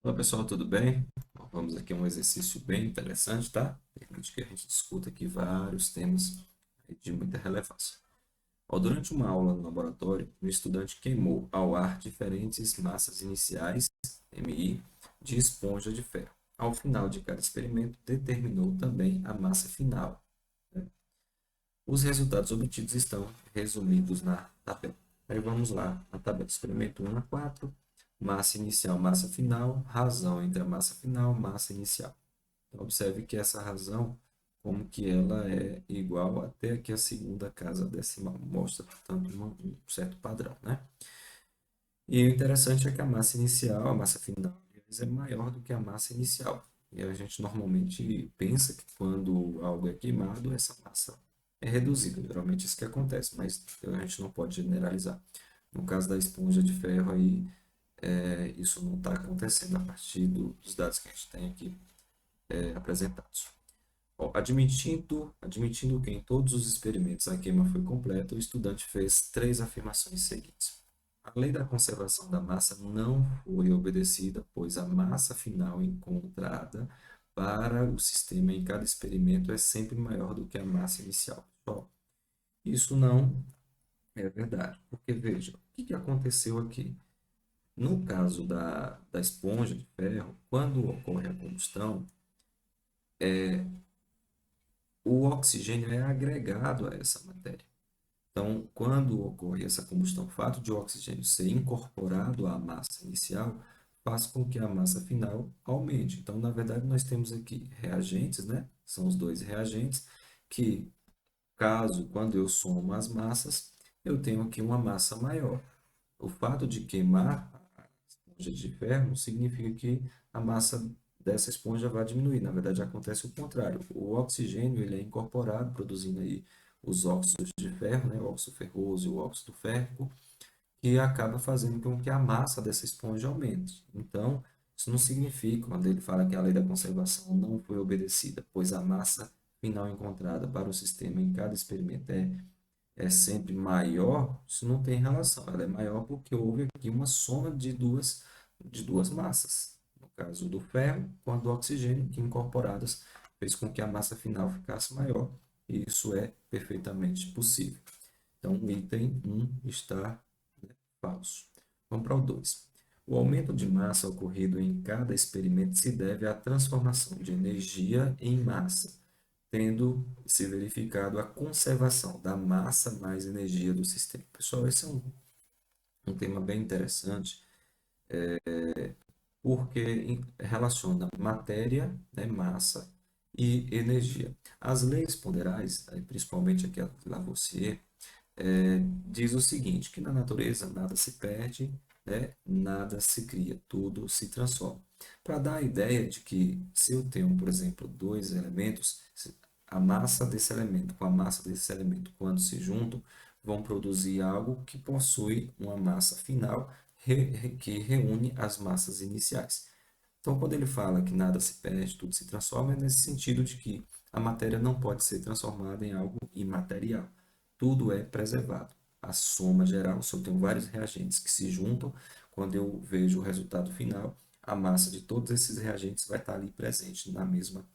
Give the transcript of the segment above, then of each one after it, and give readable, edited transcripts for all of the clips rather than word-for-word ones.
Olá pessoal, tudo bem? Vamos aqui a um exercício bem interessante, tá? Permite que a gente discuta aqui vários temas de muita relevância. Durante uma aula no laboratório, o estudante queimou ao ar diferentes massas iniciais, MI, de esponja de ferro. Ao final de cada experimento, determinou também a massa final, né? Os resultados obtidos estão resumidos na tabela. Aí vamos lá, na tabela. Experimento 1 a 4, massa inicial, massa final, razão entre a massa final, massa inicial. Então, observe que essa razão, como que ela é igual até aqui a segunda casa decimal. Mostra, portanto, um certo padrão, né? E o interessante é que a massa inicial, a massa final, é maior do que a massa inicial. E a gente normalmente pensa que quando algo é queimado, essa massa é reduzida. Geralmente isso que acontece, mas a gente não pode generalizar. No caso da esponja de ferro, aí, isso não está acontecendo a partir dos dados que a gente tem aqui apresentados. Bom, admitindo que em todos os experimentos a queima foi completa, o estudante fez três afirmações seguintes. A lei da conservação da massa não foi obedecida, pois a massa final encontrada para o sistema em cada experimento é sempre maior do que a massa inicial. Bom, isso não é verdade, porque veja, o que aconteceu aqui? No caso da esponja de ferro, quando ocorre a combustão, o oxigênio é agregado a essa matéria. Então, quando ocorre essa combustão, o fato de o oxigênio ser incorporado à massa inicial faz com que a massa final aumente. Então, na verdade, nós temos aqui reagentes, né? São os dois reagentes que, quando eu somo as massas, eu tenho aqui uma massa maior. O fato de queimar a esponja de ferro significa que a massa dessa esponja vai diminuir. Na verdade, acontece o contrário. O oxigênio ele é incorporado, produzindo aí os óxidos de ferro, né? O óxido ferroso e o óxido férrico, que acaba fazendo com que a massa dessa esponja aumente. Então, isso não significa, quando ele fala que a lei da conservação não foi obedecida, pois a massa final encontrada para o sistema em cada experimento é sempre maior, isso não tem relação. Ela é maior porque houve aqui uma soma de duas massas. No caso do ferro com a do oxigênio, que incorporadas fez com que a massa final ficasse maior. E isso é perfeitamente possível. Então, o item 1 está, né, falso. Vamos para o 2. O aumento de massa ocorrido em cada experimento se deve à transformação de energia em massa, tendo se verificado a conservação da massa mais energia do sistema. Pessoal, esse é um tema bem interessante, porque relaciona matéria, né, massa e energia. As leis ponderais, principalmente aqui a Lavoisier, diz o seguinte, que na natureza nada se perde, né, nada se cria, tudo se transforma. Para dar a ideia de que se eu tenho, por exemplo, dois elementos, a massa desse elemento com a massa desse elemento, quando se juntam, vão produzir algo que possui uma massa final que reúne as massas iniciais. Então, quando ele fala que nada se perde, tudo se transforma, é nesse sentido de que a matéria não pode ser transformada em algo imaterial. Tudo é preservado. A soma geral, se eu tenho vários reagentes que se juntam, quando eu vejo o resultado final, a massa de todos esses reagentes vai estar ali presente na mesma,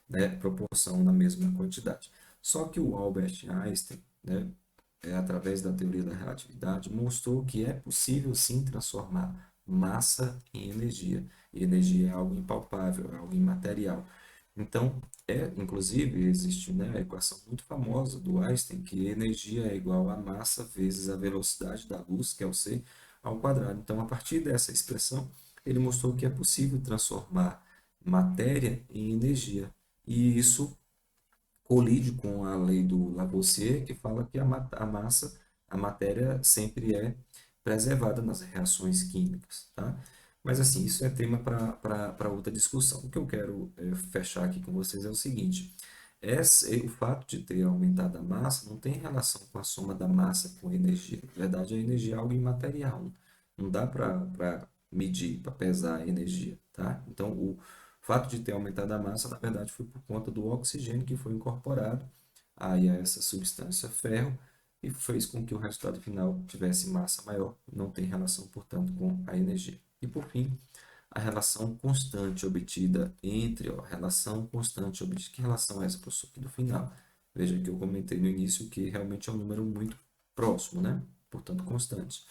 né, proporção, na mesma quantidade. Só que o Albert Einstein, né, através da teoria da relatividade, mostrou que é possível sim transformar massa em energia. E energia é algo impalpável, é algo imaterial. Então, inclusive, existe, né, a equação muito famosa do Einstein, que energia é igual a massa vezes a velocidade da luz, que é o c, ao quadrado. Então, a partir dessa expressão, ele mostrou que é possível transformar matéria em energia. E isso colide com a lei do Lavoisier, que fala que a massa, a matéria sempre é preservada nas reações químicas, tá? Mas assim, isso é tema para outra discussão. O que eu quero fechar aqui com vocês é o seguinte: o fato de ter aumentado a massa não tem relação com a soma da massa com a energia. Na verdade, a energia é algo imaterial. Não dá para medir, para pesar a energia, tá? Então, o fato de ter aumentado a massa, na verdade, foi por conta do oxigênio que foi incorporado aí a essa substância ferro e fez com que o resultado final tivesse massa maior. Não tem relação, portanto, com a energia. E por fim, a relação constante obtida entre, ó, relação constante obtida. Que relação é essa, professor? Aqui do final. Veja que eu comentei no início que realmente é um número muito próximo, né? Portanto, constante.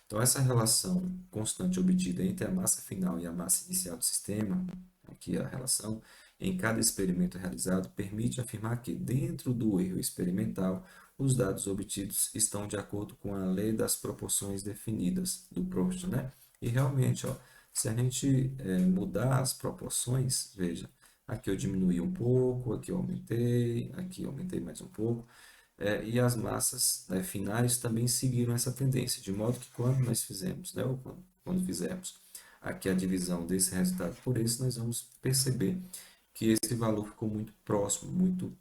Então, essa relação constante obtida entre a massa final e a massa inicial do sistema, aqui a relação, em cada experimento realizado, permite afirmar que, dentro do erro experimental, os dados obtidos estão de acordo com a lei das proporções definidas do Proust, né? E realmente, ó, se a gente mudar as proporções, veja, aqui eu diminuí um pouco, aqui eu aumentei mais um pouco, e as massas, né, finais também seguiram essa tendência, de modo que quando nós fizemos, né, ou quando fizermos aqui a divisão desse resultado por esse, nós vamos perceber que esse valor ficou muito próximo, muito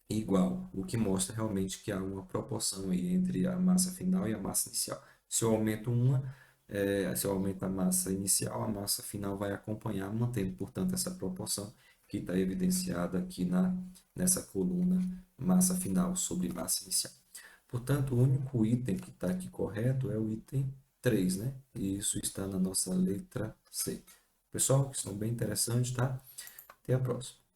igual, o que mostra realmente que há uma proporção aí entre a massa final e a massa inicial. Se eu aumento a massa inicial, a massa final vai acompanhar, mantendo, portanto, essa proporção que está evidenciada aqui nessa coluna massa final sobre massa inicial. Portanto, o único item que está aqui correto é o item 3, né? E isso está na nossa letra C. Pessoal, que são bem interessantes, tá? Até a próxima.